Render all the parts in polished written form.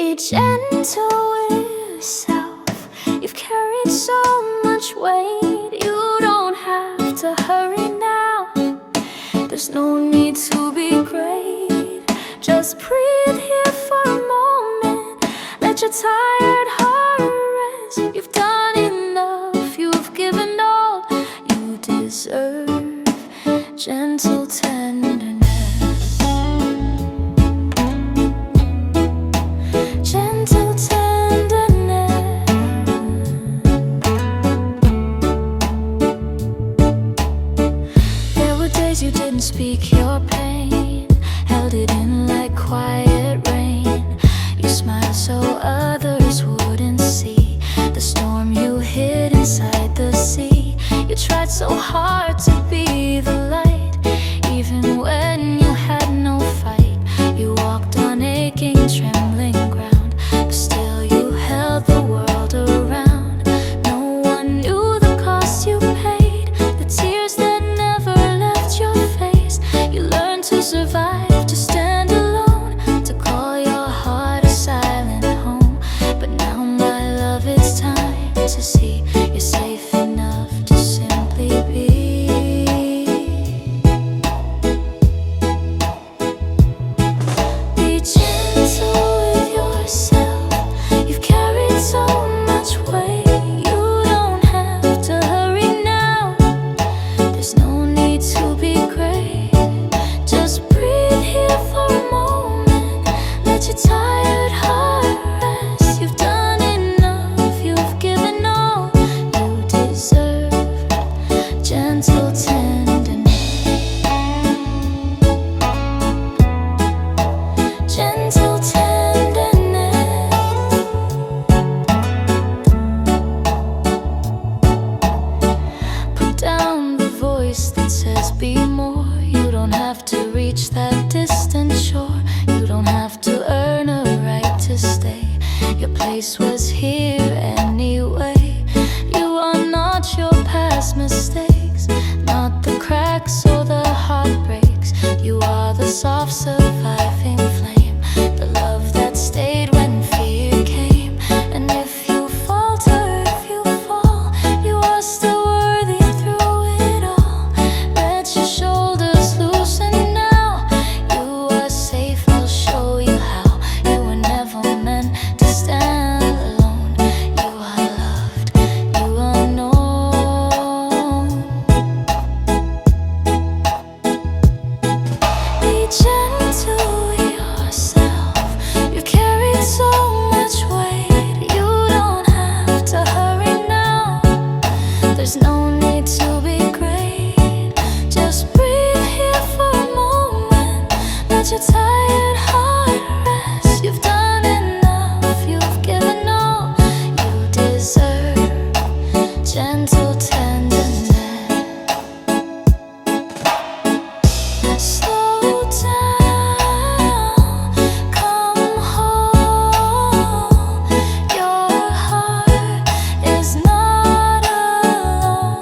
Be gentle with yourself. You've carried so much weight. You don't have to hurry now. There's no need to be great. Just breathe here for a moment. Let your tired heart rest. You've done enough. You've given all. You deserve gentle tenderness. Gentle tenderness. There were days you didn't speak your pain, held it in like quiet rain. You smiled so others wouldn't see the storm you hid inside the sea. You tried so hard to be the light, even when you had no fight. You walked on aching, trembling ground, but still you held the world around. No one knew the cost you paid, the tears that never left your face. You learned to survive, to stand alone, to call your heart a silent home. But now, my love, it's time to see you're safe enough to simply be. Be gentle with yourself. You've carried so much weight. You don't have to hurry now. There's no need to be great. Just breathe here for a moment. Let your tired heart rest. You've done enough. You've given all. You deserve gentle tenderness. Gentle tenderness. Put down the voice that says be more. You don't have to reach that distant shore. You don't have to earn a right to stay. Your place was here anyway. You are not your past mistakes, not the cracks or the heartbreaks. You are the soft surviving flame, the love that stayed when fear came. And if you falter, if you fall, you are still worthy through it all. Let your shoulders loosen now. You are safe, I'll show you how. You were never meant to stand alone. You are loved, you are known. Be gentle with yourself. You've carried so much weight. You don't have to hurry now. There's no need to be great. Just breathe here for a moment. Let your tired heart rest. You've done enough. You've given all. You deserve gentle tenderness. Slow down, come home. Your heart is not alone.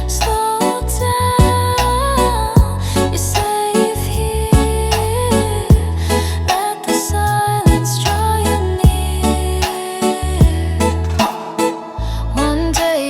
Slow down, you're safe here. Let the silence draw you near. One day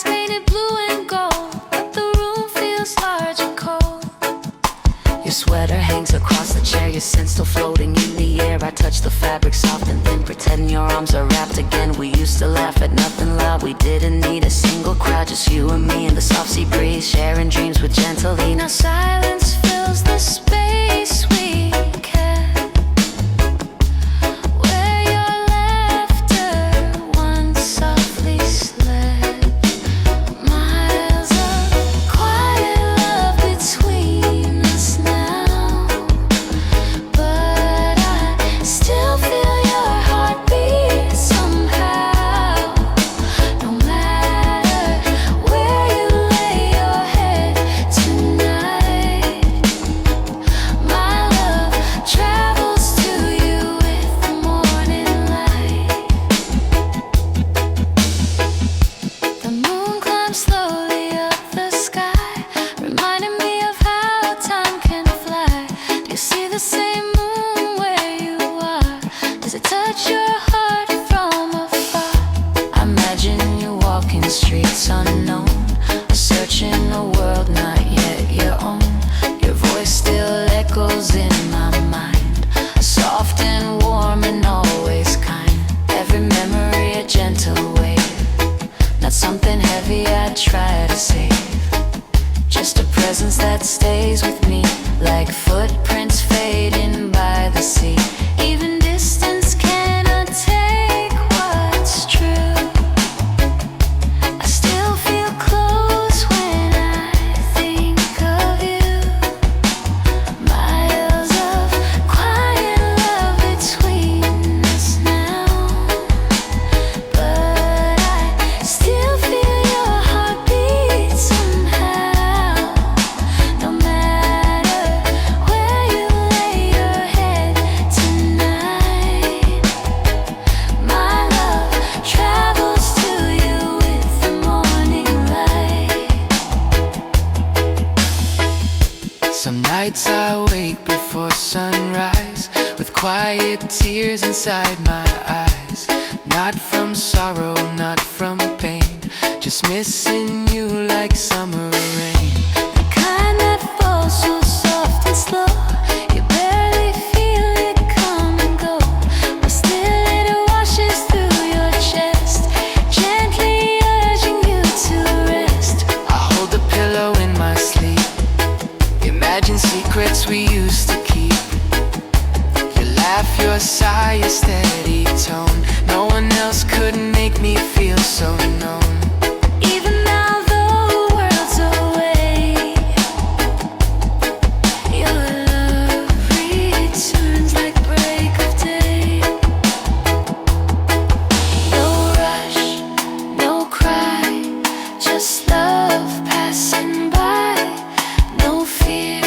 painted blue and gold, but the room feels large and cold. Your sweater hangs across the chair, your scent still floating in the air. I touch the fabric soft and thin, pretending your arms are wrapped again. We used to laugh at nothing loud, we didn't need a single crowd, just you and me and the soft sea breeze, sharing dreams with gentle ease. Now silence fills the space we kept, where your laughter once softly slept. Miles of quiet love between us now, but I still feel your heartbeat somehow. No matter where you lay your head tonight, my love travels to you with the morning light. The moon climbs slowly up the sky, reminding me of how time can fly. Do you see the same moon where you are? Does it touch your heart from afar? I imagine you walking streets unknown, searching a world not yet your own. Your voice still echoes in my mind, soft and warm and always kind. Every memory a gentle wave, not something heavy I try to save, just a presence that stays with me, like footprints fading by the sea. Even distance cannot take what's true. I still feel close when I think of you. Miles of quiet love between us now, but I still feel your heartbeat somehow. No matter where you lay your head tonight, my love travels to you with the morning light. Some nights I wake before sunrise, with quiet tears inside my eyes. Not from sorrow, not from pain, just missing you like summer rain. The kind that falls so soft and slow, you barely feel it come and go, but still it washes through your chest, gently urging you to rest. I hold the pillow in my sleep, imagine secrets we used to keep. Your laugh, your sigh, your steady tone, no one else could make me feel so known. Even now the world's away, your love returns like break of day. No rush, no cry, just love passing by. No fear,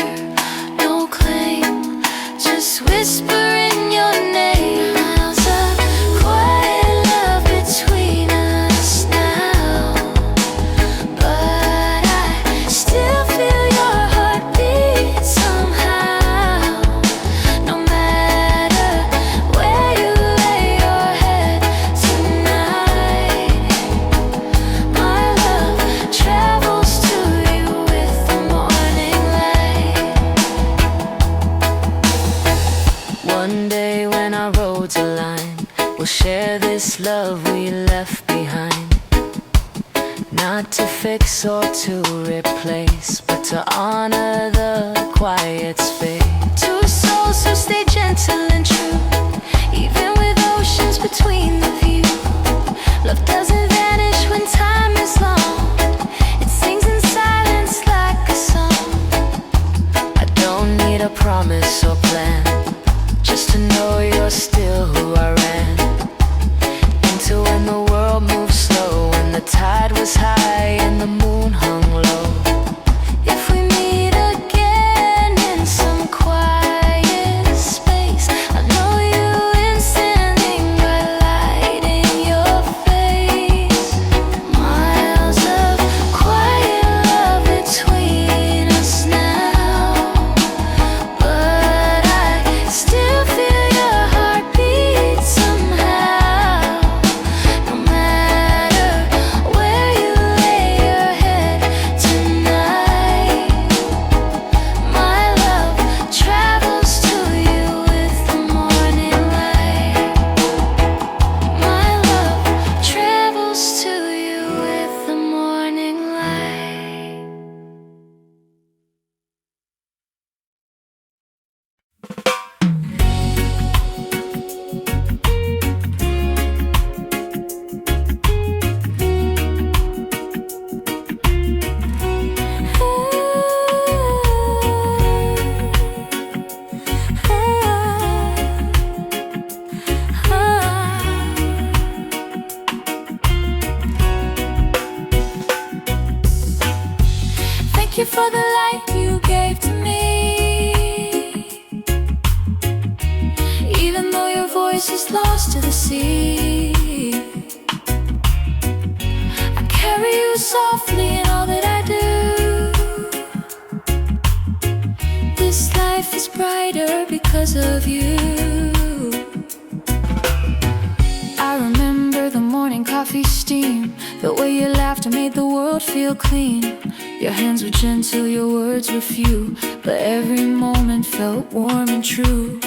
no claim, just whispering your name. Miles of quiet love between us now, but I still feel your heartbeat somehow. No matter where you lay your head tonight, my love travels to you with the morning light. One day when our roads align, we'll share this love we left behind, not to fix or to replace, but to honor the quiet space. Two souls who stay gentle and true, even with oceans between the view. Love doesn't vanish when time is long, it sings in silence like a song. I don't need a promise or plan, just to know you're still who I ran into when the world moved slow, when the tide was high and the moon hung low. If we meet again in some quiet space, I know you instantly by light in your face. My Thank you for the light you gave to me. Even though your voice is lost to the sea, I carry you softly in all that I do. This life is brighter because of you. I remember the morning coffee steam, the way you laughed and made the world feel clean. Your hands were gentle, your words were few, but every moment felt warm and true.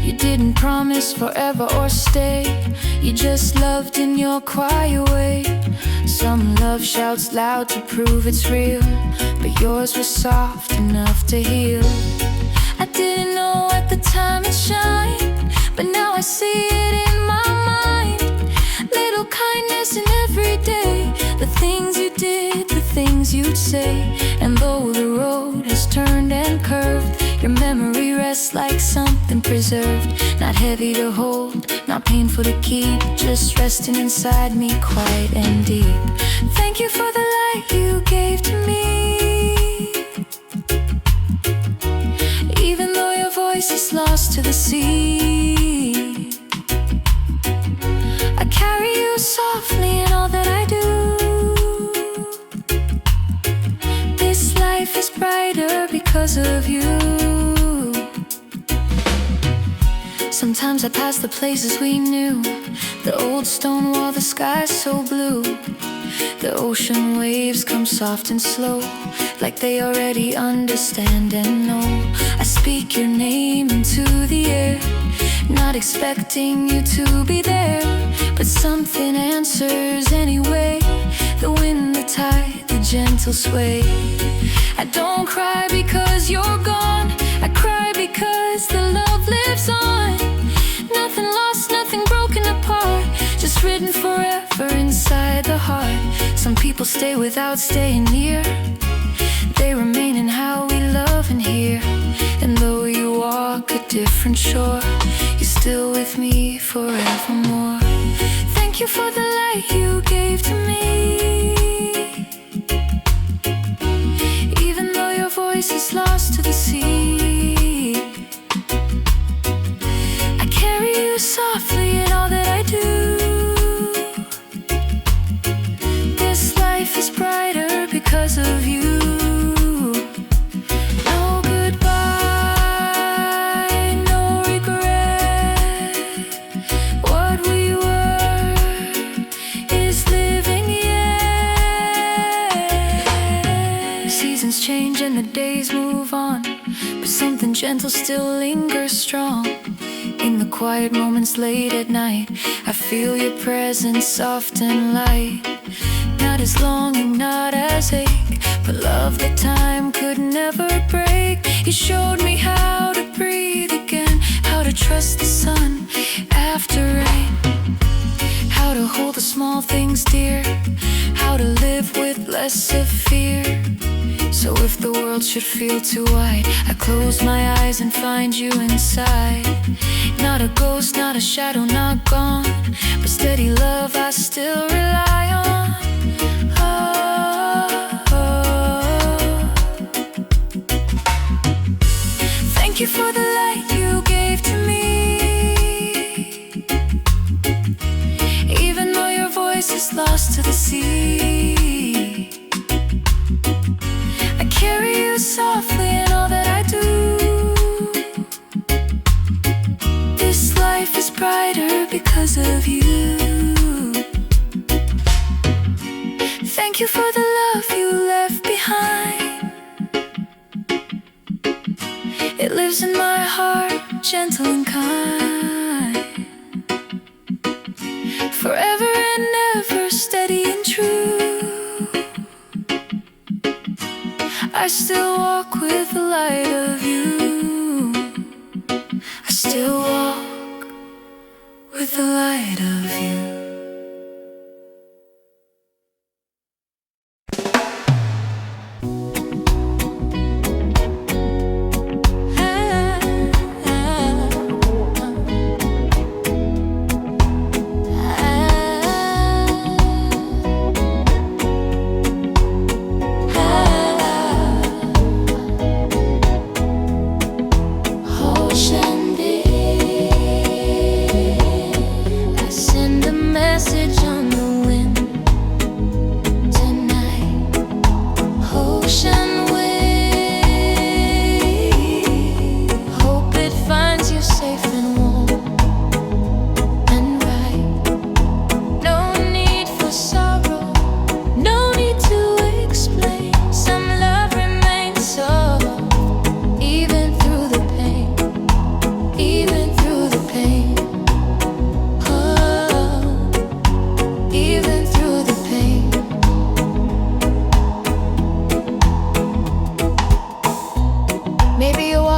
You didn't promise forever or stay, you just loved in your quiet way. Some love shouts loud to prove it's real, but yours was soft enough to heal. I didn't know at the time it shined, but now I see it in my mind. Little kindness in every day, the things you did, the things you'd say. And though the road has turned and curved, your memory rests like something preserved. Not heavy to hold, not painful to keep, just resting inside me quiet and deep. Thank you for the light you gave to me. Even though your voice is lost to the sea, I carry you softly in all that I do. This life is brighter because of you. Sometimes I pass the places we knew, the old stone wall, the sky so blue. The ocean waves come soft and slow, like they already understand and know. I speak your name into the air, not expecting you to be there, but something answers anyway. The wind, the tide, the gentle sway. I don't cry because you're gone, I cry because the love lives on. Nothing lost, nothing broken apart, just written forever inside the heart. Some people stay without staying near, they remain in how we love and hear. And though you walk a different shore, you're still with me forevermore. Thank you for the light you gave to me. Even though your voice is lost to the sea, I carry you softly in all that I do. This life is brighter because of you. No goodbye, no regret. What we were is living yet. Seasons change and the days move on, but something gentle still lingers strong. In the quiet moments late at night, I feel your presence soft and light. Not as longing, not as ache, but love that time could never break. You showed me how to breathe again, how to trust the sun after rain, how to hold the small things dear, how to live with less of fear. So if the world should feel too wide, I close my eyes and find you inside. Not a ghost, not a shadow, not gone, but steady love I still rely on. Thank you for the light you gave to me. Even though your voice is lost to the sea, I carry you softly in all that I do. This life is brighter because of you. Thank you for the love you left behind. It lives in my heart, gentle and kind. Forever and ever, steady and true. I still walk with the light of you. I still walk with the light of you.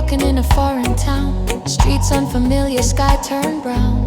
walking in a foreign town. Streets unfamiliar, sky turned brown.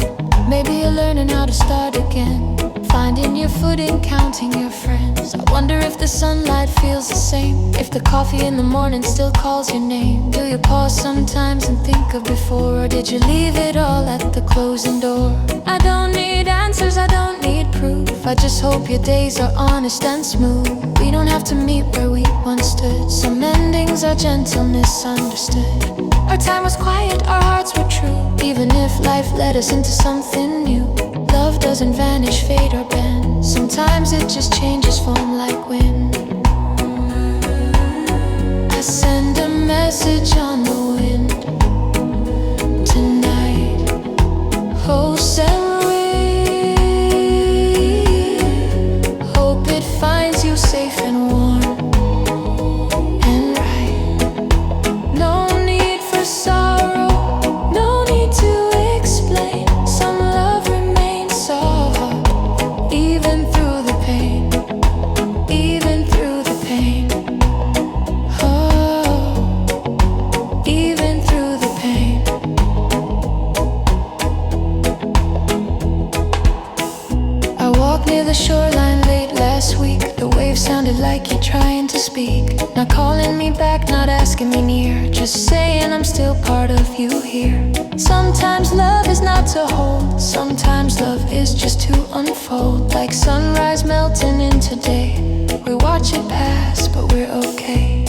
Maybe you're learning how to start again, finding your footing, counting your friends. I wonder if the sunlight feels the same, if the coffee in the morning still calls your name. Do you pause sometimes and think of before, or did you leave it all at the closing door? I don't need answers, I don't need proof. I just hope your days are honest and smooth. We don't have to meet where we once stood. Some endings are gentle, misunderstood. Our time was quiet, our hearts were true. Even if life led us into something new, love doesn't vanish, fade or bend. Sometimes it just changes form like wind. I send a message on the wind tonight. Oh, send wind. Hope it finds you safe and warm. Shoreline late last week, the waves sounded like you're trying to speak. Not calling me back, not asking me near, just saying I'm still part of you here. Sometimes love is not to hold, sometimes love is just to unfold. Like sunrise melting into day, we watch it pass, but we're okay.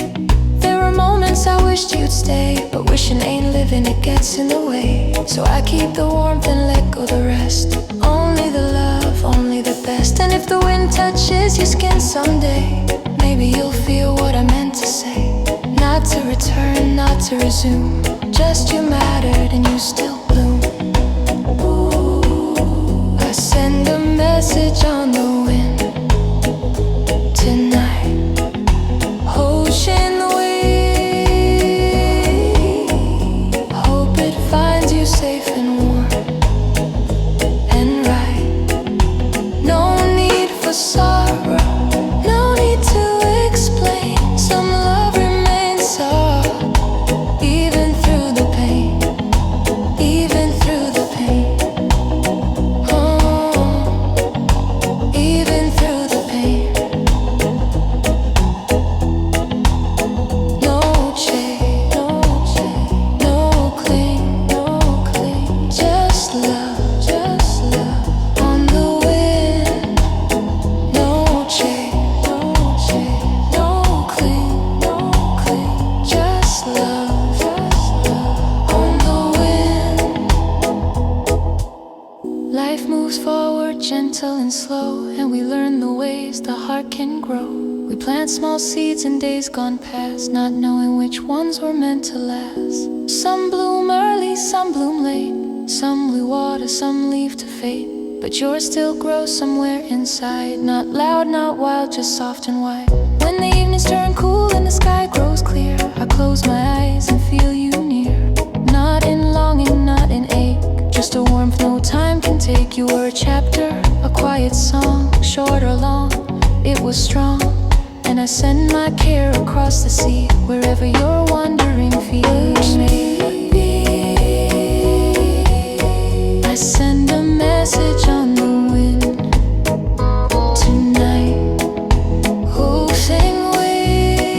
There are moments I wished you'd stay, but wishing ain't living, it gets in the way. So I keep the warmth and let go the rest. Only the love, only the best. And if the wind touches your skin someday, maybe you'll feel what I meant to say. Not to return, not to resume, just you mattered and you still bloom. Ooh, I send a message on the wind tonight. Ocean wave, hope it finds you safe and warm and right. No need for sorrow, no need to explain. Some love remains soft, even through the pain, even through the pain. Oh, even through the pain. No chain, no chain, no cling, no cling. Just love on the wind. No chain, no chain, no cling, no cling. Just love on the wind. Life moves forward, gentle and slow, and we learn the ways the heart can grow. We plant small seeds in days gone past, not knowing which ones were meant to last. Some bloom early, some bloom late, some blue water, some leave to fade. But yours still grows somewhere inside, not loud, not wild, just soft and wide. When the evenings turn cool and the sky grows clear, I close my eyes and feel you near. Not in longing, not in ache, just a warmth no time can take. You were a chapter, a quiet song, short or long, it was strong. And I send my care across the sea, wherever you're wandering feels may be. I send a message on the wind tonight. Oh, sing wave,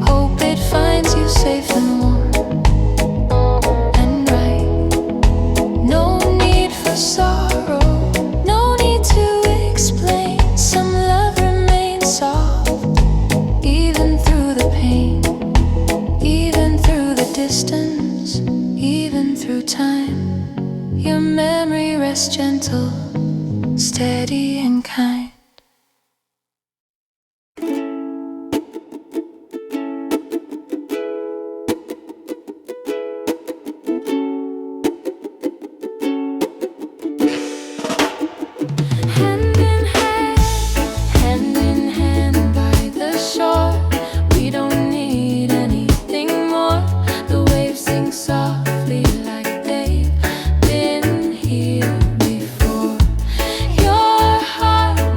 hope it finds you safe and warm and right. No need for sorrow, no need to explain. Some love remains soft, even through the pain, even through the distance, even through time. Your memory rests gentle, steady and kind. Hand in hand by the shore. We don't need anything more. The waves sing softly like they've been here before. Your heart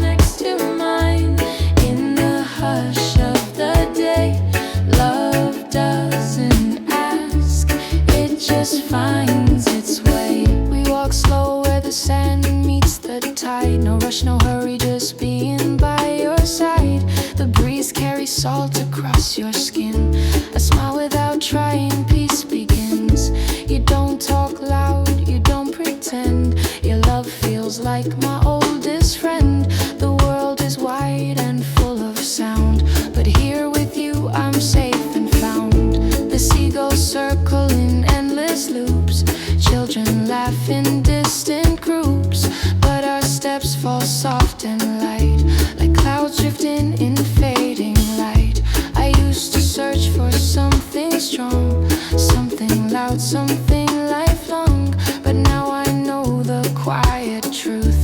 salt across your skin. A smile without trying, peace begins. You don't talk loud, you don't pretend. Your love feels like my oldest friend. The world is wide and full of sound, but here with you I'm safe and found. The seagulls circle in endless loops. Children laugh in distant groups, but our steps fall soft and light, like clouds drifting in fading light. I used to search for something strong, something loud, something lifelong, but now I know the quiet truth.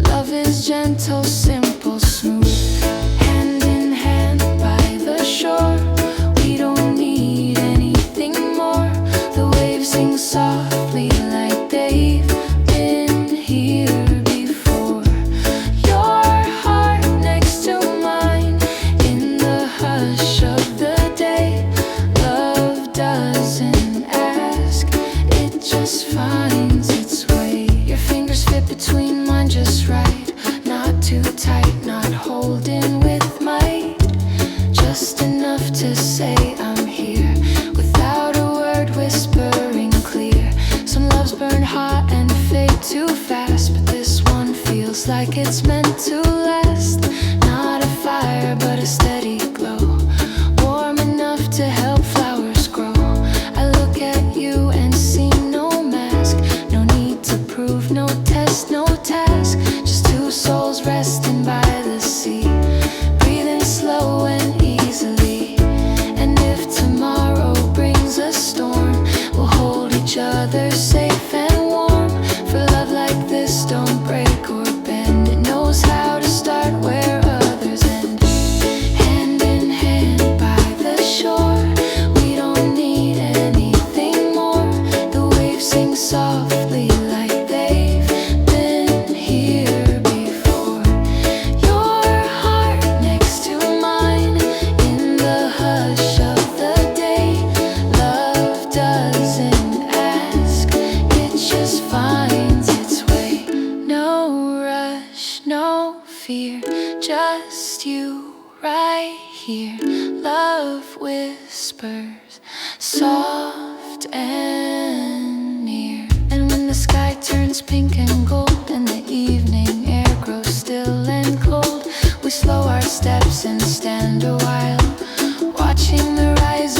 Love is gentle, simple, smooth. Hand in hand by the shore, we don't need anything more. The waves sing softly like they've been here before. Your heart next to mine in the hush of the day. Love doesn't ask, it just finds its way. Your fingers fit between mine just right, not too tight, not holding with might, just enough to say I'm here, without a word, whispering clear. Some loves burn hot and fade too fast, but this one feels like it's meant to last. Not a fire, but a steady glow, warm enough to help flowers grow. I look at you and see no mask, no need to prove, no test, no task, just two souls resting by the sea, breathing slow and easily. And if tomorrow brings a storm, we'll hold each other safe and warm. For love like this don't break or bend, it knows how to start where others end. Hand in hand by the shore, we don't need anything more. The waves sing softly like they've been here before. Your heart next to mine in the hush of the day. Love doesn't ask, it just finds its way. No rush, no fear, just you right here. Love whispers, soft and near. And when the sky turns pink and gold and the evening air grows still and cold, we slow our steps and stand a while, watching the rise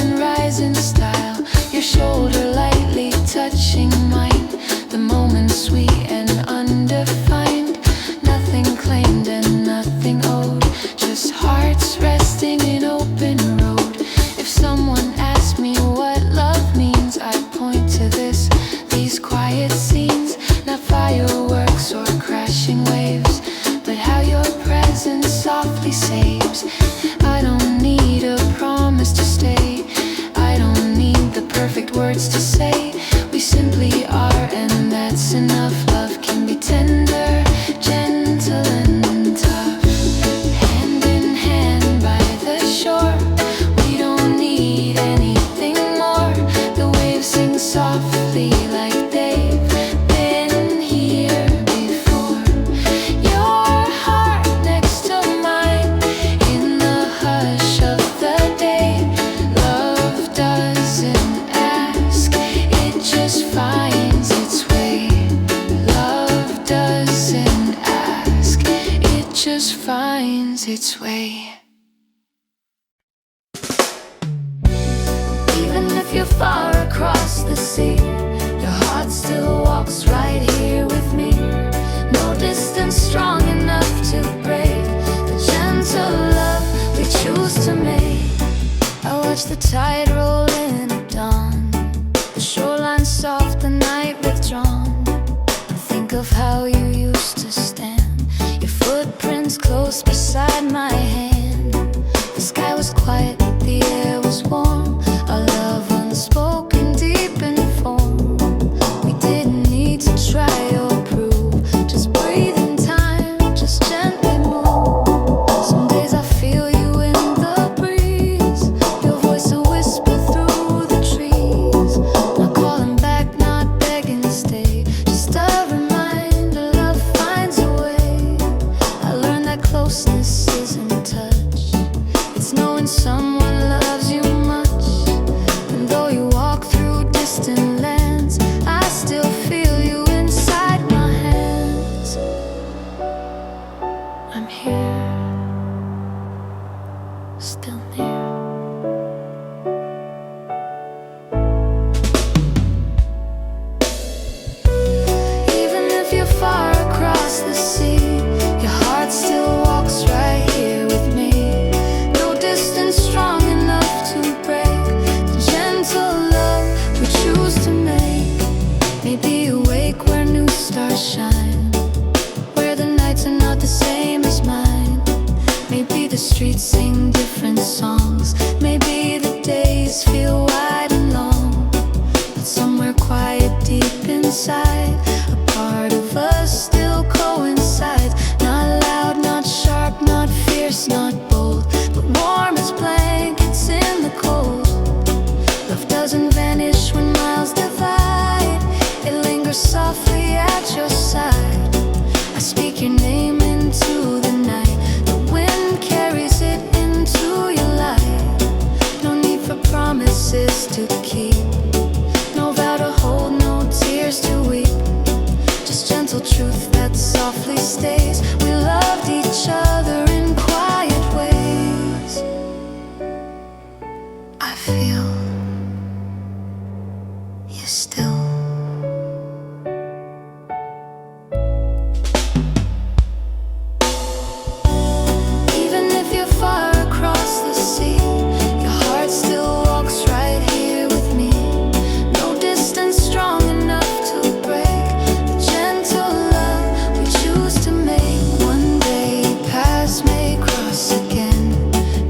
in style. Your shoulder lightly touching mine, the moment sweet and undefined. Nothing claimed and nothing owed, just hearts resting in open road. If someone asked me what love means, I'd point to these quiet scenes. Not fireworks or crashing waves, but how your presence softly saves. I don't need a promise to stay, I don't need the perfect words to say. We simply are, and that's enough. Love can be tender, gentle and tough. Hand in hand by the shore, we don't need anything more. The waves sing softly like they've been here before. Your heart next to mine in the hush of the day. Love doesn't ask, it just finds its way. Love doesn't ask, it just finds its way. Even if you're far across the sea, your heart still walks right here with me. No distance strong enough to break the gentle love we choose to make. I watch the tide roll in at dawn, the shoreline soft, the night withdrawn. I think of how you used to stand, your footprints close beside my hand. The sky was quiet, the air was warm, our love unspoken, deep in form. We didn't need to try or prove, just breathe in time, just gently move. Some days I feel you in the breeze, your voice a whisper through the trees. Not calling back, not begging to stay, just a reminder. Love still near. Even if you're far across the sea, your heart still walks right here with me. No distance strong enough to break the gentle love we choose to make. Maybe awake where new stars shine, where the nights are not the same as mine. Maybe the streets sing different songs. Maybe the days feel wide and long. But somewhere quiet deep inside, a part of us still coincides. Not loud, not sharp, not fierce, not bold, but warm as blankets in the cold. Love doesn't vanish when miles divide. It lingers softly at your side. I speak your name into the night. The wind carries it into your light. No need for promises to keep, no vow to hold, no tears to weep. Just gentle truth that softly stays. We loved each other in quiet ways. I feel you still. Even if you're far across the sea, your heart still walks right here with me. No distance strong enough to break the gentle love we choose to make. One day paths may cross again,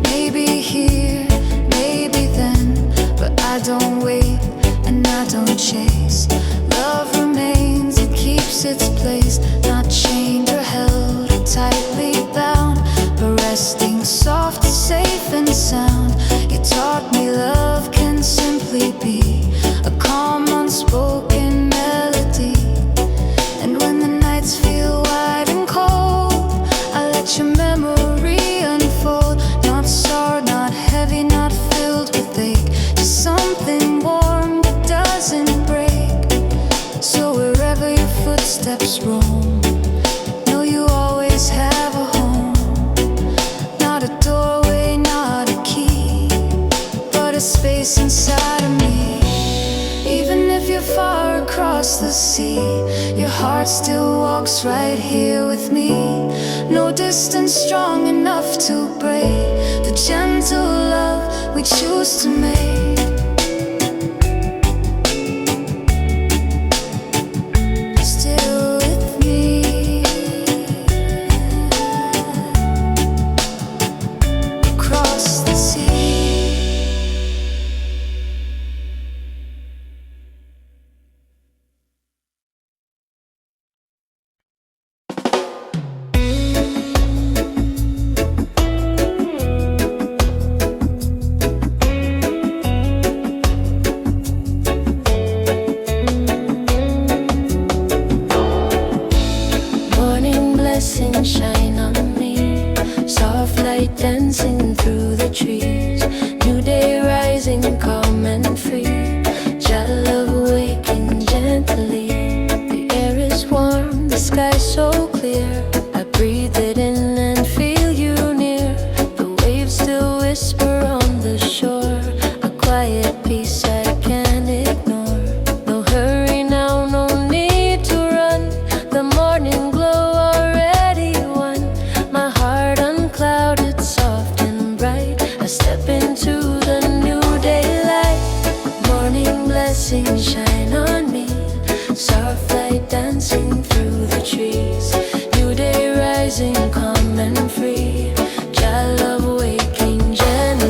maybe here, maybe then. But I don't wait and I don't chase. Love remains, it keeps its place. Not chained or held or tightly bound, but resting soft, safe and sound. You taught me love can simply be a calm, unspoken melody. And when the nights feel wide and cold, I let your memory unfold. Not sour, not heavy, not filled with ache, just something warm that doesn't break. So wherever your footsteps roam, know you always have a home. Not a doorway, not a key, but a space inside of me. Even if you're far across the sea, your heart still walks right here with me. No distance strong enough to break the gentle love we choose to make. Still with me across the sea. Morning blessings shine on me, soft light dancing through the trees. New day rising calm and free, Jah love waking gently. The air is warm, the sky so clear. I breathe it in and feel you near. The waves still whisper on the shore, a quiet peace I can't ignore. No hurry now, no need to run. The morning glow already won. My heart unclouded, soft and bright. I step into the new daylight. Morning blessings shine on me, soft light dancing through the trees. New day rising calm and free, Jah love waking gently.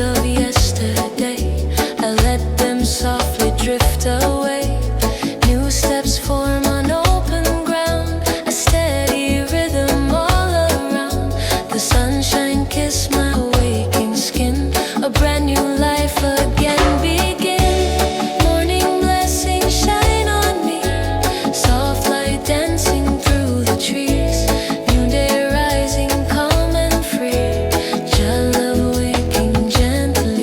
of yesterday. I let them softly drift away. New steps form on open ground, a steady rhythm all around. The sunshine kiss my waking skin, a brand new life again begin. Morning blessings shine on me, soft light dancing through the trees. New day rising calm and free, your love waking gently.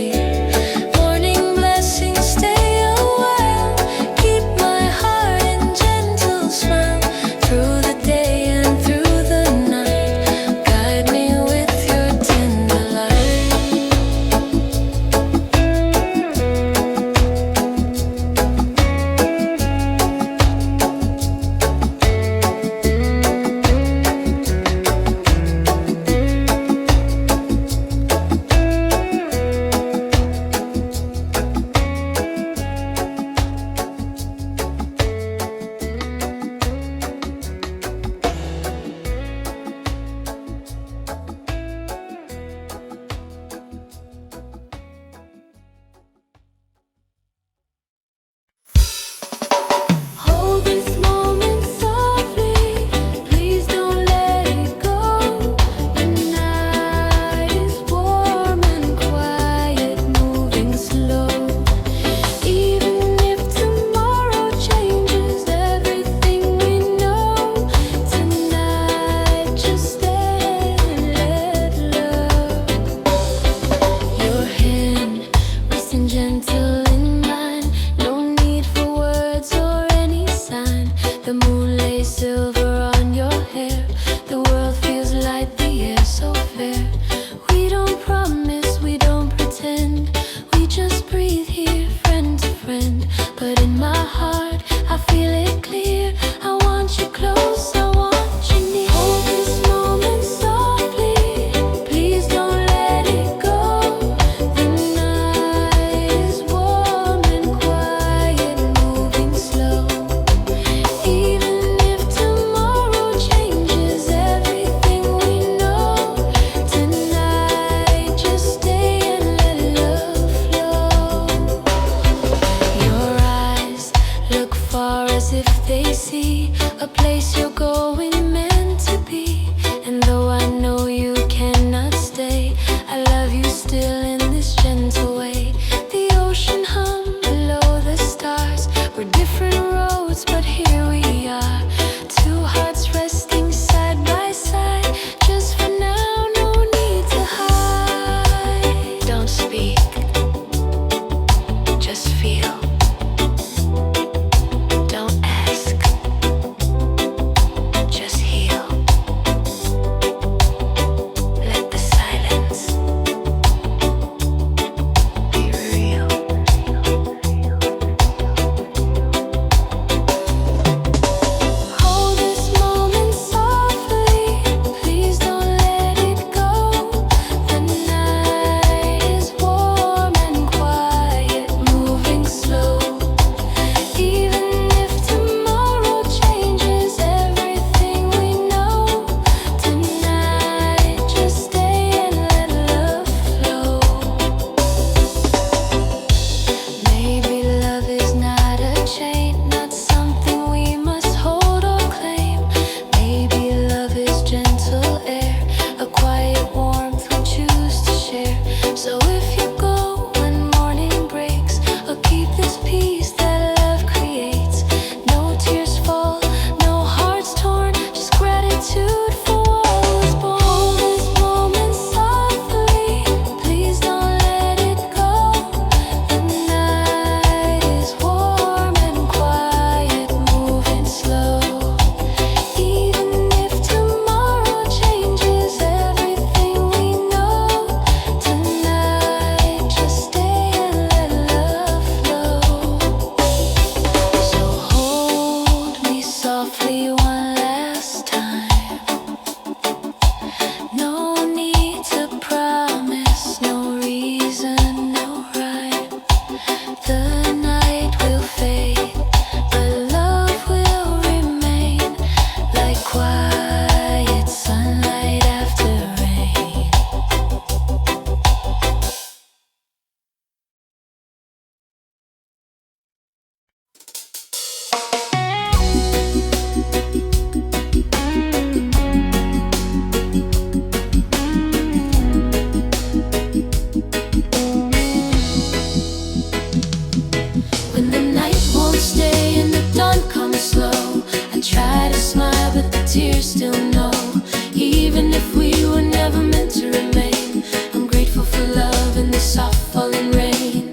falling rain.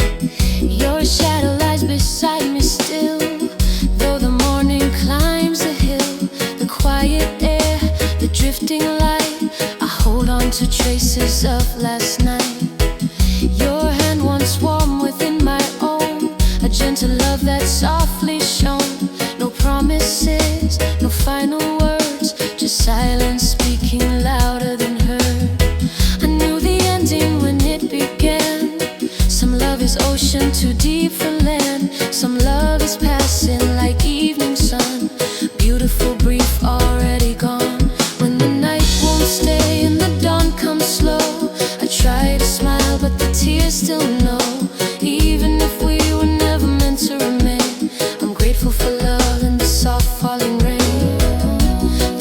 Your shadow lies beside me still, though the morning climbs the hill. The quiet air, the drifting light, I hold on to traces of last night. Your hand once warm within my own, a gentle love that softly shone. No promises, no final words, just silence speaking louder than heard. I knew the ending when it began. Some love is ocean too deep for land. Some love is passing like evening sun, beautiful, brief, already gone. When the night won't stay and the dawn comes slow, I try to smile but the tears still know. Even if we were never meant to remain, I'm grateful for love and the soft falling rain.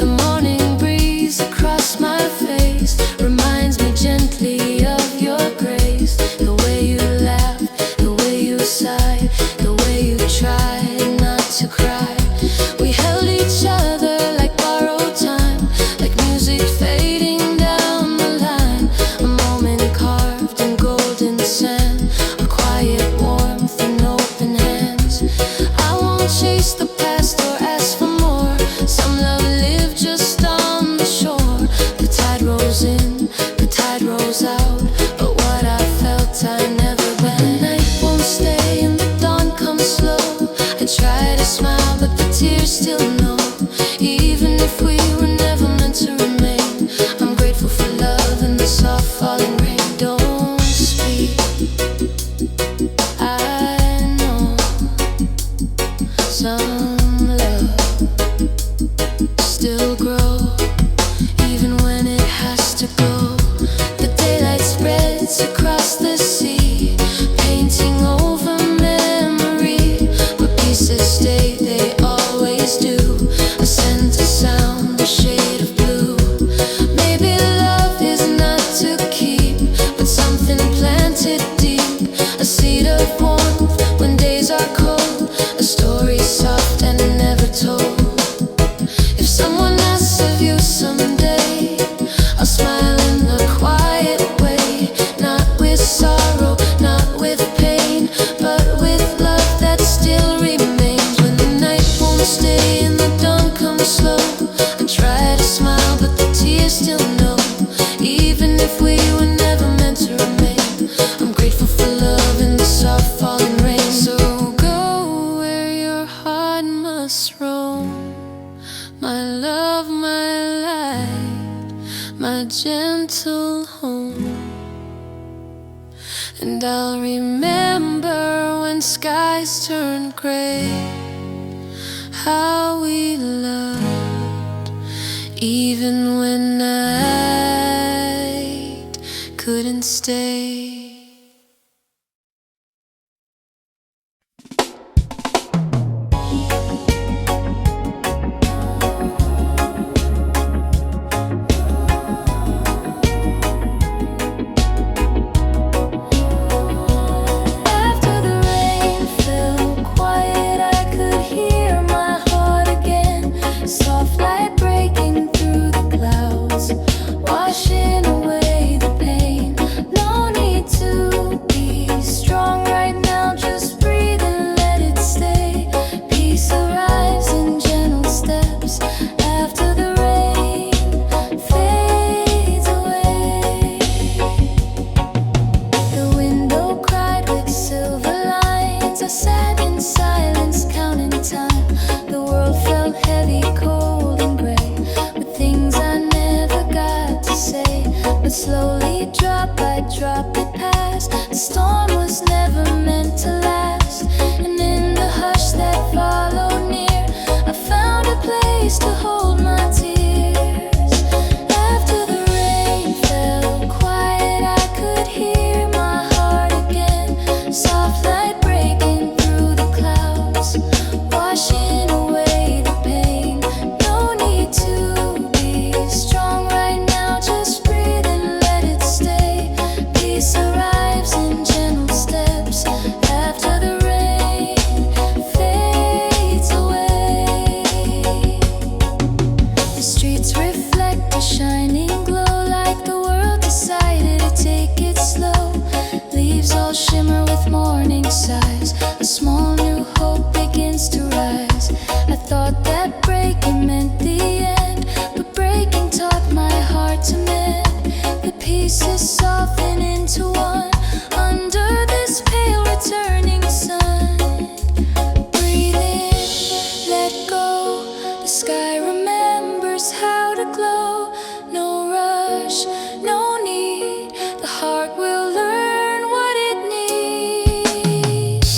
The morning breeze across my face reminds me gently of your grace. The way you laugh, the way you sigh, the way you tried not to cry. We held each other like borrowed time, like music fading down the line. A moment carved in golden sand, a quiet warmth in open hands. I won't chase the past or ask for more. Some love lived just on the shore. The tide rolls in, the tide rolls out, but what I felt I never been. The night won't stay and the dawn comes slow. I try to smile but the tears still know. Even if we were never meant to remain, I'm grateful for love and the soft falling rain. Don't speak, I know some love still grow, even when it has to go. The daylight spreads across the sea, painting over memory. Where pieces stay, they always do. A scent, a sound, a shade of blue. Maybe love is not to keep, but something planted deep. A seed of warmth when days are cold, a story soft and never told. If someone asks of you someday, I'll smile in the quiet way. Not with sorrow, not with pain, but with love that still remains. When the night won't stay and the dawn comes slow, I try to smile but the tears still know. Even if we were never meant to remain, I'm grateful for love and the soft falling rain. So go where your heart must roam, my love, my light, my gentle home. And I'll remember when skies turned gray, how we loved, even when night couldn't stay. After the rain fell quiet, I could hear my heart again. Soft light breaking through the clouds, washing away the pain. No need to be strong right now, just breathe and let it stay. Peace arrives in gentle steps after the rain fades away. The window cried with silver lines. I sat in silence, counting time. The world felt heavy, cold and gray, with things I never got to say. But slowly, drop by drop, it passed. The storm was never meant to last. And in the hush that followed near, I found a place to hold my tears. After the rain fell quiet, I could hear my heart again. Soft light breaking through the clouds, washing away the pain. No need to be strong right now, just breathe and let it stay. Peace arrives in gentle steps thought that breaking meant the end, but breaking taught my heart to mend. The pieces soften into one under this pale returning sun. Breathe in, let go. The sky remembers how to glow. No rush, no need. The heart will learn what it needs.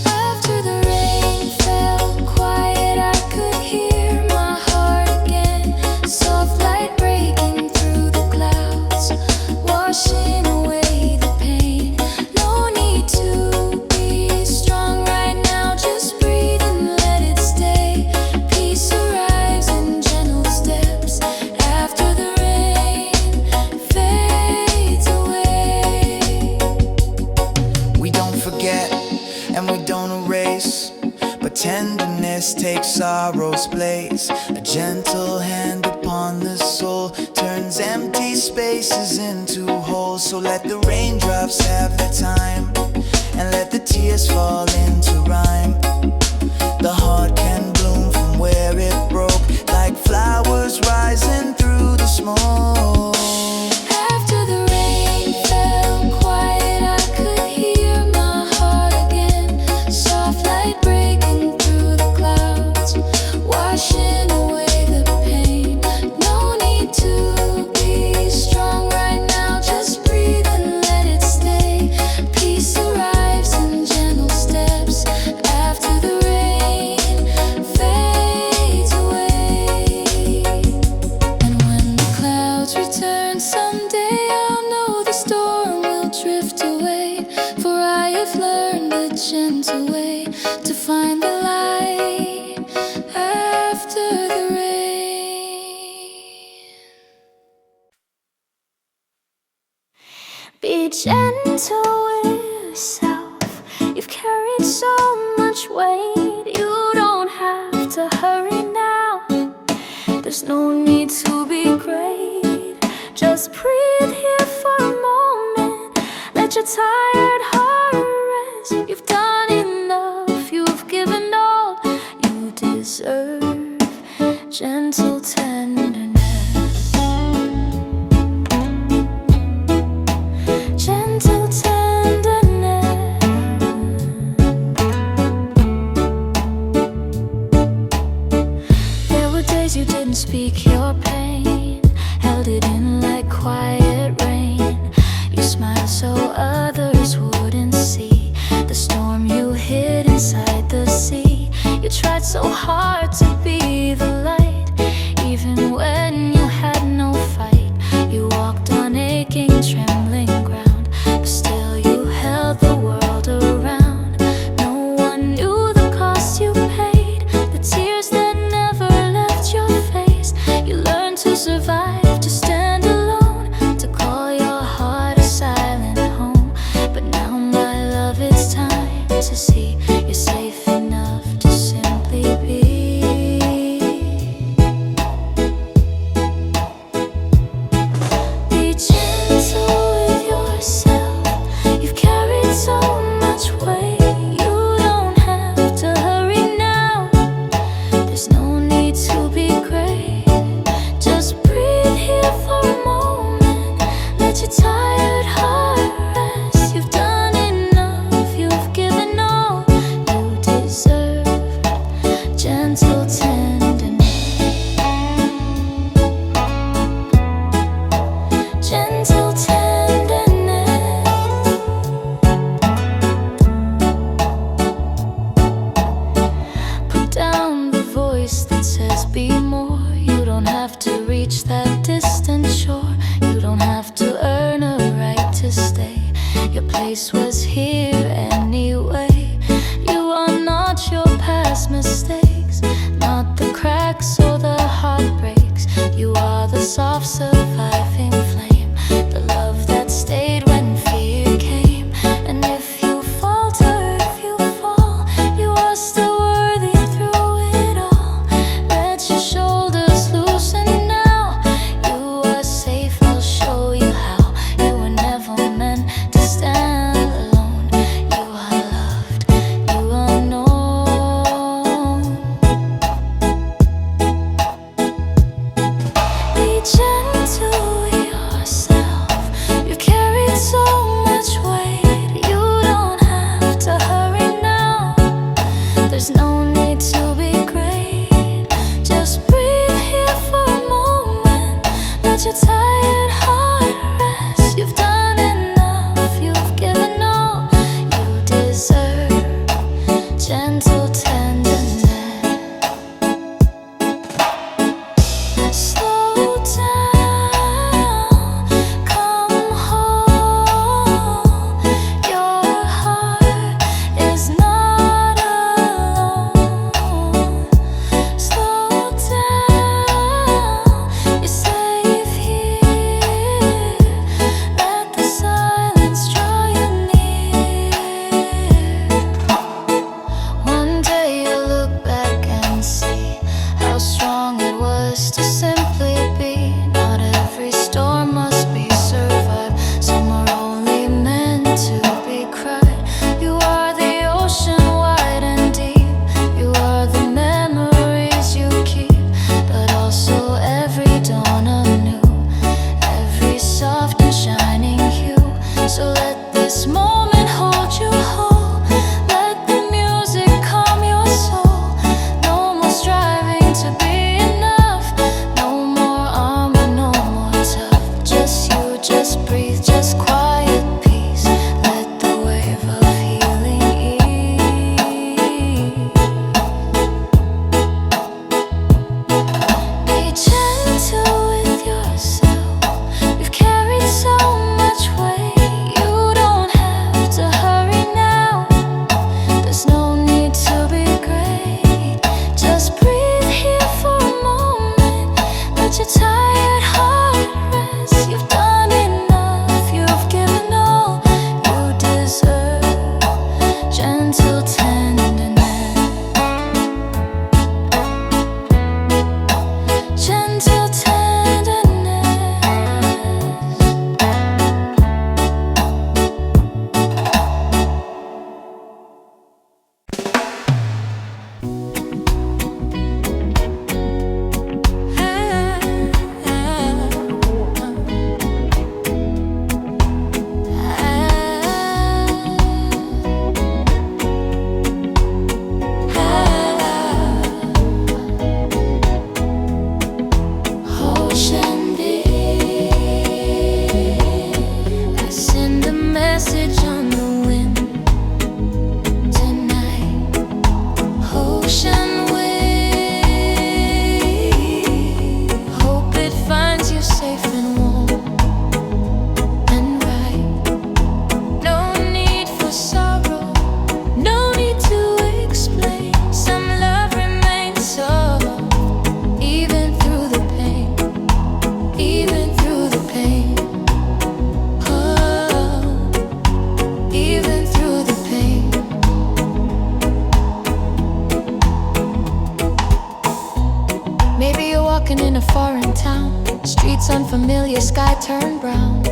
After the rain fell quiet, I could hear my heart again. Soft light breaking through the clouds, washing away the pain. No need to be strong right now, just breathe and let it stay. Peace arrives in gentle steps after the rain fades away. We don't forget and we don't erase, but tenderness takes sorrow's place. A gentle hand upon the soul turns empty spaces into holes. So let the raindrops have their time and let the tears fall into rhyme. The heart can bloom from where it broke, like flowers rising through the smoke. After the rain fell quiet, I could hear my heart again. Soft light breaking through the clouds, washing away the pain. No need to be strong right now, just breathe and let it stay. Peace arrives in gentle steps after the rain fades away. And when the clouds return someday, I'll know the storm will drift away. For I have learned the gentle way to find the light after the rain. Be gentle with yourself. You've carried so much weight. You don't have to hurry now. There's no need to be great. Just breathe here for a moment. Let your tired heart rest. You've done enough. You've given all. You deserve gentle tenderness. Gentle tenderness. There were days you didn't speak your pain, held it in like quiet rain. You smiled so others wouldn't see the storm you hid inside the sea. You tried so hard to be the light, even when you had no fight. You walked on aching, trembling ground, but still you held the world around. No one knew the cost you paid, the tears that never left your face. You learned to survive, to stand alone, to call your heart a silent home. But now, my love, it's time to see you're safe enough to simply be. Be gentle with yourself. You've carried so much weight. You don't have to hurry now. There's no need to be great. Just breathe here for a moment. Let your tired heart rest. You've done enough. You've given all. You deserve gentle tenderness. Gentle tenderness. Put down the voice that says be more. You don't have to reach that distant shore. You don't have to earn a right to stay. Your place was here anyway. You are not your past mistakes, not the cracks or the heartbreaks. You are the soft surviving flame, the love that stayed when fear came. And if you falter, if you fall, you are still worthy through it all. Let your shoulders loosen now. You are safe, I'll show you how. You were never meant to stand alone. Nights unfamiliar, sky turned brown.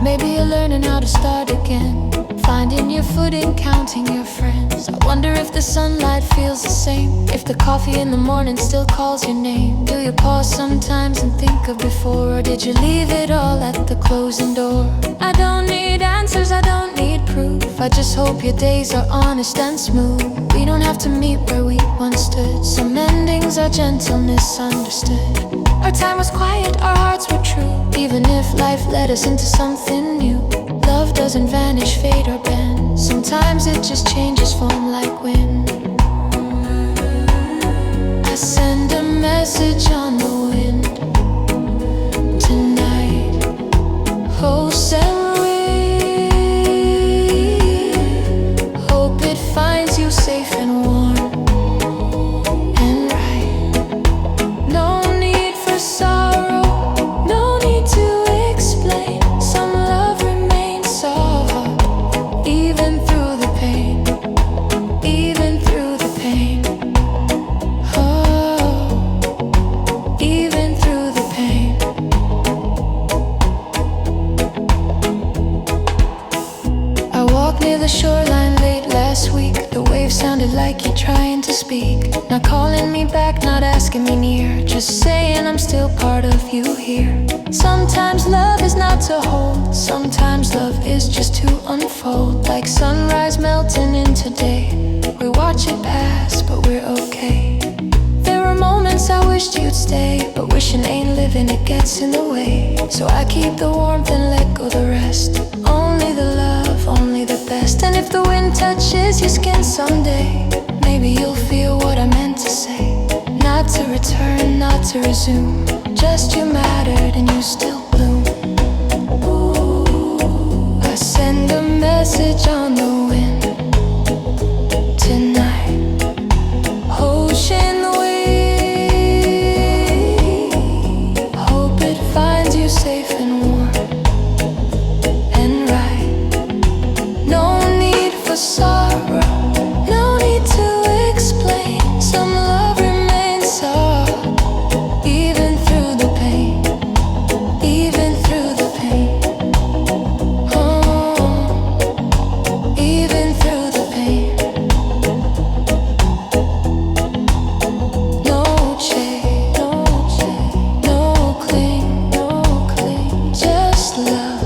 Maybe you're learning how to start again, finding your footing, counting your friends. I wonder if the sunlight feels the same, if the coffee in the morning still calls your name. Do you pause sometimes and think of before, or did you leave it all at the closing door? I don't need answers, I don't need proof. I just hope your days are honest and smooth. We don't have to meet where we once stood. Some endings are gentle, misunderstood. Our time was quiet, our hearts were true. Even if life led us into something new, love doesn't vanish, fade or bend. Sometimes it just changes form like wind. I send a message on the wind tonight. Oh, send wind. Hope it finds you safe and warm. Like you're trying to speak, not calling me back, not asking me near, just saying I'm still part of you here. Sometimes love is not to hold, sometimes love is just to unfold. Like sunrise melting into day, we watch it pass, but we're okay. There are moments I wished you'd stay, but wishing ain't living, it gets in the way. So I keep the warmth and let go the rest. Only the love, only the best. And if the wind touches your skin someday, maybe you'll feel what I meant to say. Not to return, not to resume, just you mattered and you still bloom. Ooh, I send a message on the wind tonight. Ocean wave, hope it finds you safe and warm and right. No need for sorrow, no need to explain. Some love remains soft, even through the pain, even through the pain. Oh, even through the pain. No change, no change, no cling, no cling. Just love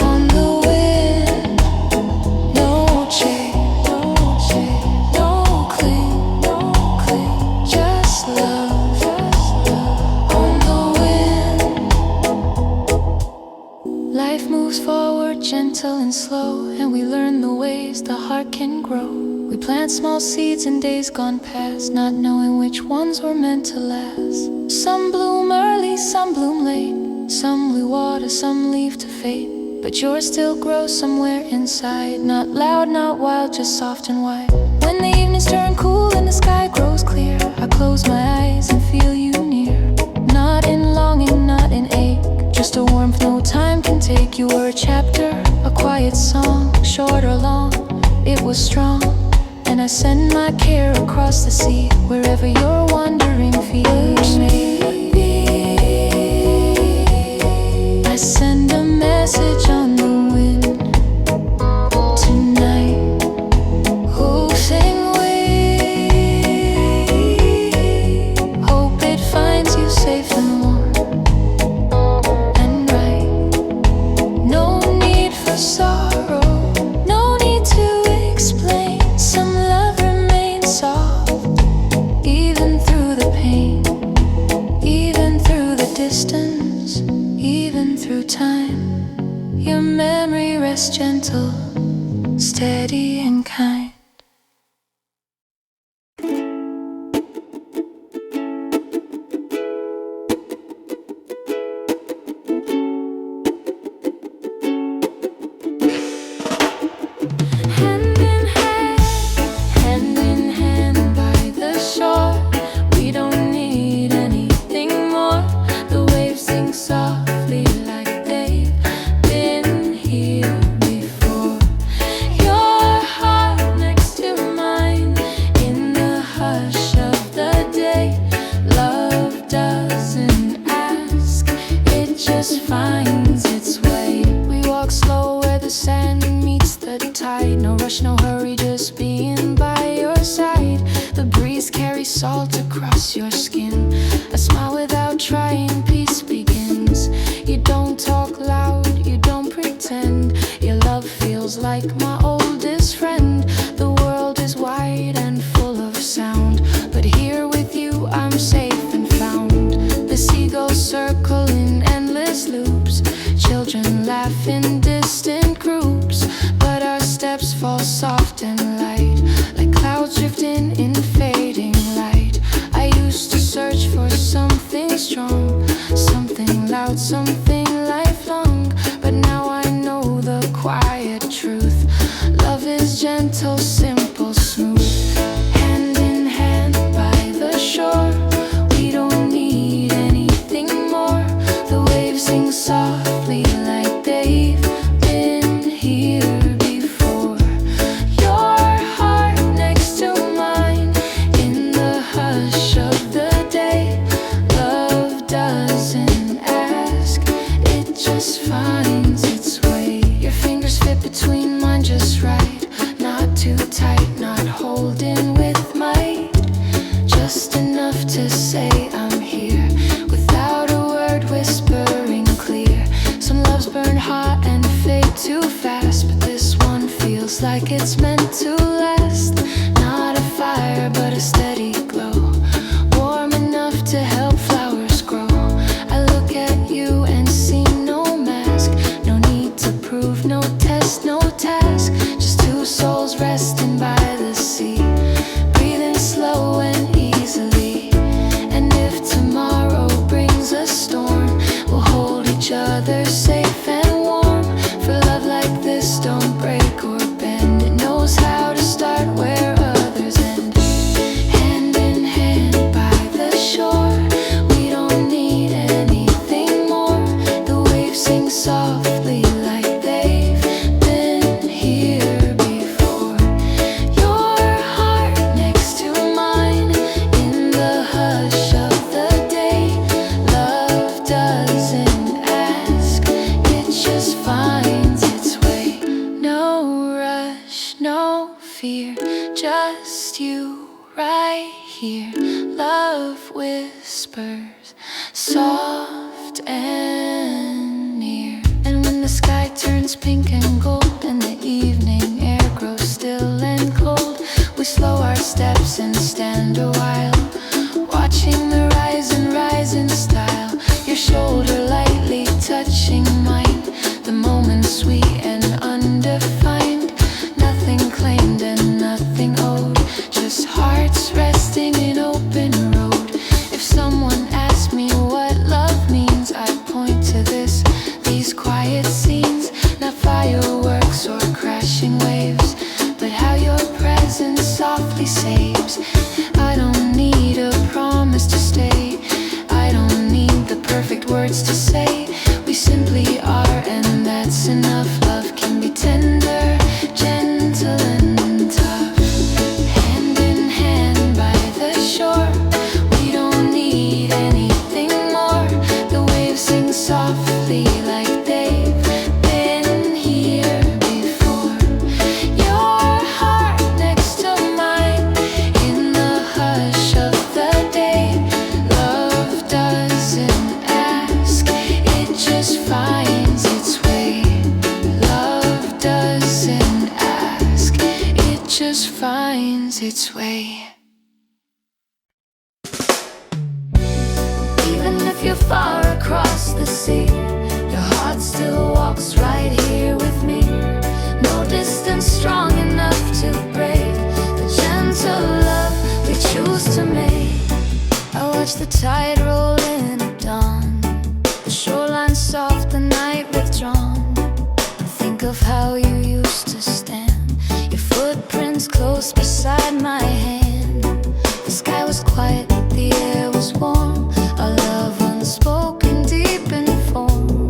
on the wind. No change, no change, no cling, no cling. Just love on the wind. Life moves forward, gentle and slow, and we learn the ways the heart can grow. We plant small seeds in days gone past, not knowing which ones were meant to last. Some bloom early, some bloom late, some blue water, some leave to fade. But yours still grows somewhere inside, not loud, not wild, just soft and wide. When the evenings turn cool and the sky grows clear, I close my eyes and feel you near. Not in longing, not in ache, just a warmth no time can take. You were a chapter, a quiet song, short or long, it was strong. And I send my care across the sea, wherever you're wandering feet may be. I send a message on the wind tonight. Oh, sing wave, hope it finds you safe and warm and right. No need for sorrow, no need to explain. Some love remains soft, even through the pain, even through the distance, even through time. Your memory rests gentle, steady and kind. Hand in hand by the shore. We don't need anything more. The waves sing softly like they've been here before. Your heart ride. No rush, no hurry, just being by your side. The breeze carries salt across your skin. A smile without trying, peace begins. You don't talk loud, you don't pretend. Your love feels like my oldest friend. The world is wide and full of sound, but here with you I'm safe and found. The seagulls circle in endless loops. Children laugh in distant groups, but our steps fall soft and light, like clouds drifting in fading light. I used to search for something strong, something loud, something lifelong, but now I know the quiet truth. Love is gentle, simple, smooth. Hand in hand by the shore, we don't need anything more. The waves sing softly like they've been here before. Your heart next to mine in the hush of the day. Love doesn't ask, it just finds its way. Your fingers fit between mine just right, not too tight, not holding with might, just enough to say I'm here, without a word, whispering clear. Some loves burn hot and fade too fast, but this one feels like it's meant to last. Not a fire, but a steady glow, warm enough to help flowers grow. I look at you and see no mask, no need to prove, no test, no task, just two souls resting by the sea, breathing slow and easily. And if tomorrow brings a storm, we'll hold each other safe and warm. For love like this don't break or bend, it knows how to start where others end. Hand in hand by the shore, we don't need anything more. The waves sing softly like they've been here before. Your heart next to mine in the hush of the day. Love doesn't ask, it just finds its way. No rush, no fear, just you right here. Love whispers, soft and near. And when the sky turns pink and gold and the evening air grows still and cold, we slow our steps and stand a while, watching the rise in style. Your shoulder lightly touching mine, the moment sweet and undefined. Nothing claimed and nothing owed, just hearts resting in open road. If someone asked me what love means, I'd point to these quiet scenes. Not fireworks or crashing waves, but how your presence softly saves. I don't need a promise to stay, I don't need the perfect words to say. We simply are, and that's enough. Love can be tender, gentle and tough. Hand in hand by the shore, we don't need anything more. The waves sing softly like they've been here before. Your heart next to mine in the hush of the day. Love doesn't ask, it just finds its way. Love doesn't ask, it just finds its way. Even if you're far across the sea, your heart still walks right here with me. No distance strong enough to break the gentle love we choose to make. I watch the tide roll in at dawn, the shoreline soft, the night withdrawn. I think of how you used to stand, your footprints close beside my hand. The sky was quiet, the air was warm, our love unspoken, deep in form.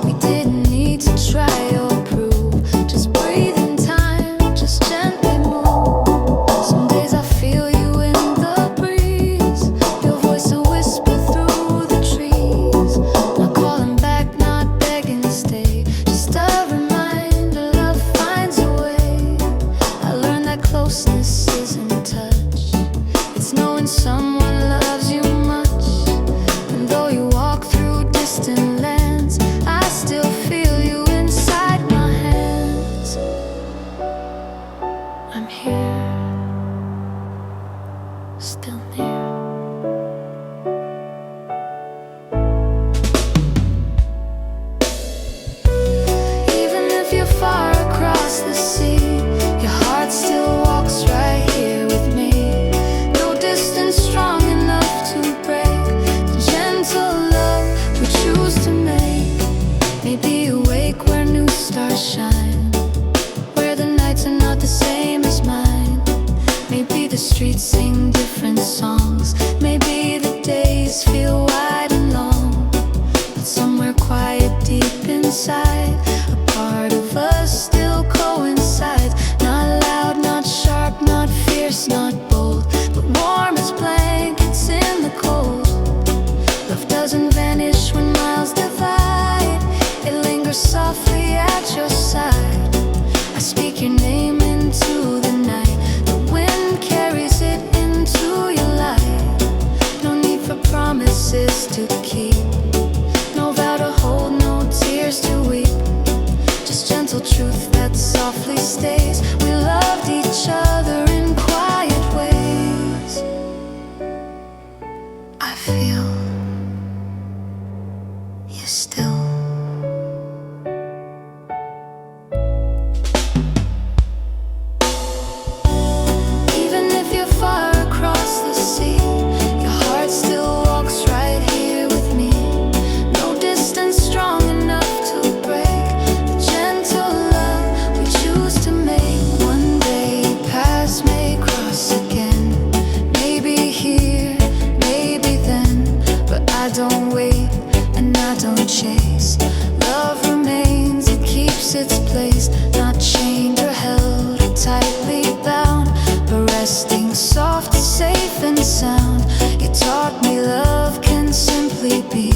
We didn't need to try or prove, just breathe in time, just gently move. Some days I feel you in the breeze, your voice a whisper through the trees. same as mine. Maybe the streets sing different songs. Maybe the days feel wide and long. But somewhere quiet deep inside, a part of us still coincides. Not loud, not sharp, not fierce, not bold, but warm as blankets in the cold. Love doesn't vanish when miles divide. It lingers softly at your side. I speak your name into the night. The wind carries it into your life. No need for promises to keep. No vow to hold, no tears to weep. Just gentle truth that softly stays. We loved each other in quiet ways. I feel you still. Even if you're far across the sea, your heart still walks right here with me. No distance strong enough to break the gentle love we choose to make. One day paths may cross again. Maybe here, maybe then. But I don't wait and I don't chase. Love remains, it keeps its place. Not chained or held or tightly bound, but resting soft, safe and sound. You taught me love can simply be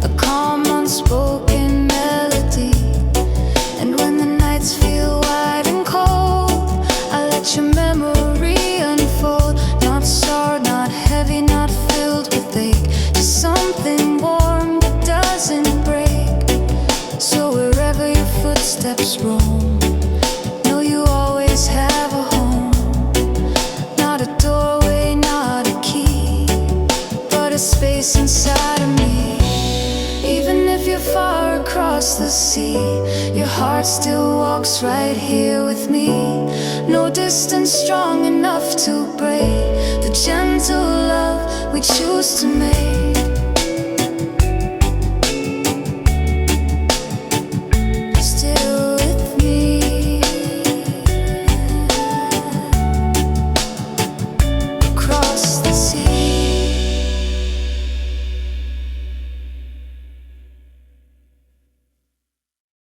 a calm, unspoken melody. And when the nights feel wide and cold, I let your memory unfold. Not sour, not heavy, not filled with ache. Just something warm that doesn't break. So wherever your footsteps roam, know you always have a home. Not a doorway, not a key, but a space inside of me. Even if you're far across the sea, your heart still walks right here with me. No distance strong enough to break the gentle love we choose to make.